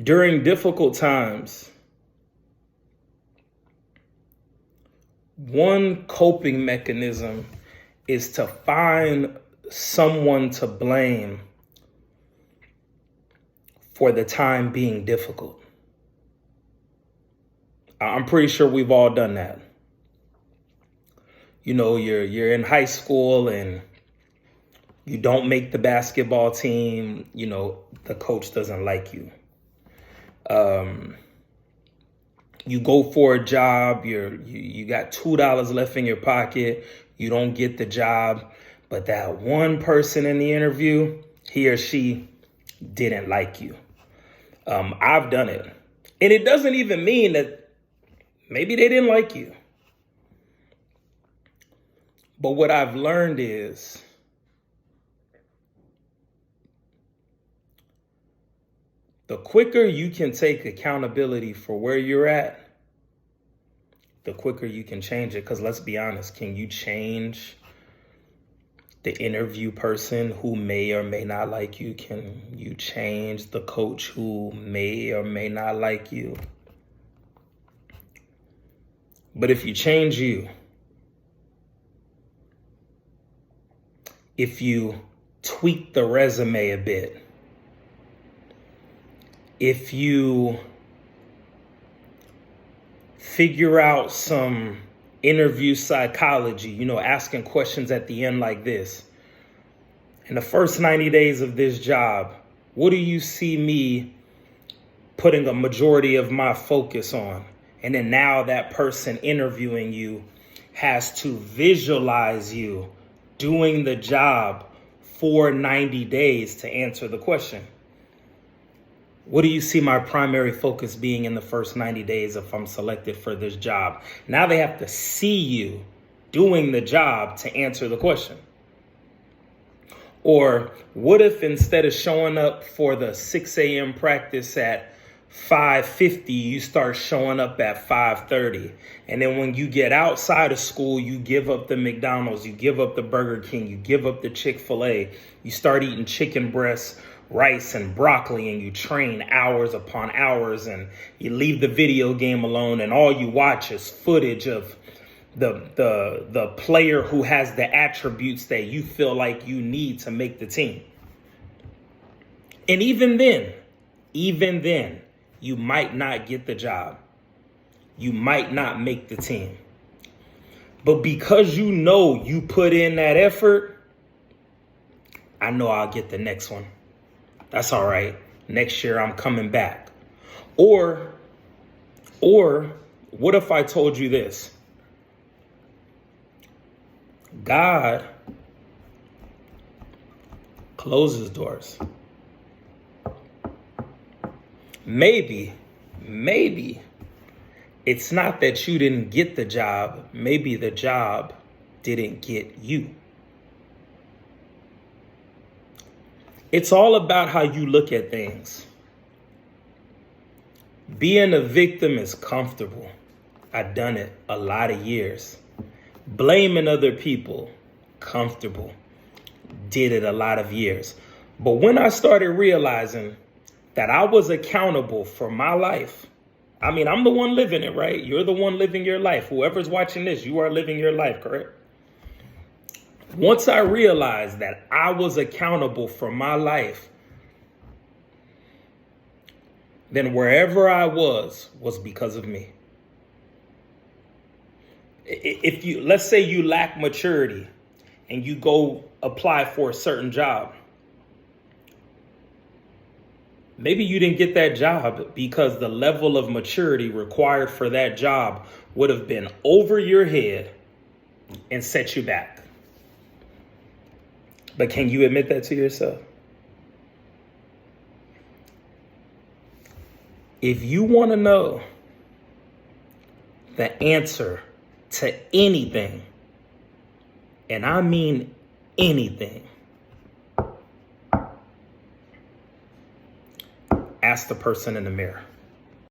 During difficult times, one coping mechanism is to find someone to blame for the time being difficult. I'm pretty sure we've all done that. You know, you're in high school and you don't make the basketball team. You know, the coach doesn't like you. You go for a job, you got $2 left in your pocket, you don't get the job, but that one person in the interview, he or she didn't like you. I've done it. And it doesn't even mean that maybe they didn't like you. But what I've learned is the quicker you can take accountability for where you're at, the quicker you can change it. Because let's be honest, can you change the interview person who may or may not like you? Can you change the coach who may or may not like you? But if you change you, if you tweak the resume a bit, if you figure out some interview psychology, you know, asking questions at the end like this: in the first 90 days of this job, what do you see me putting a majority of my focus on? And then now that person interviewing you has to visualize you doing the job for 90 days to answer the question. What do you see my primary focus being in the first 90 days if I'm selected for this job? Now they have to see you doing the job to answer the question. Or what if instead of showing up for the 6 a.m. practice at 5:50, you start showing up at 5:30. And then when you get outside of school, you give up the McDonald's, you give up the Burger King, you give up the Chick-fil-A, you start eating chicken breasts, rice and broccoli, and you train hours upon hours, and you leave the video game alone, and all you watch is footage of the player who has the attributes that you feel like you need to make the team. And even then, you might not get the job. You might not make the team. But because you know you put in that effort, I know I'll get the next one. That's all right. Next year I'm coming back. Or what if I told you this? God closes doors. Maybe it's not that you didn't get the job. Maybe the job didn't get you. It's all about how you look at things. Being a victim is comfortable. I've done it a lot of years. Blaming other people, comfortable. Did it a lot of years. But when I started realizing that I was accountable for my life, I mean, I'm the one living it, right? You're the one living your life. Whoever's watching this, you are living your life, correct? Once I realized that I was accountable for my life, then wherever I was because of me. If you, let's say you lack maturity and you go apply for a certain job, maybe you didn't get that job because the level of maturity required for that job would have been over your head and set you back. But can you admit that to yourself? If you want to know the answer to anything, and I mean anything, ask the person in the mirror.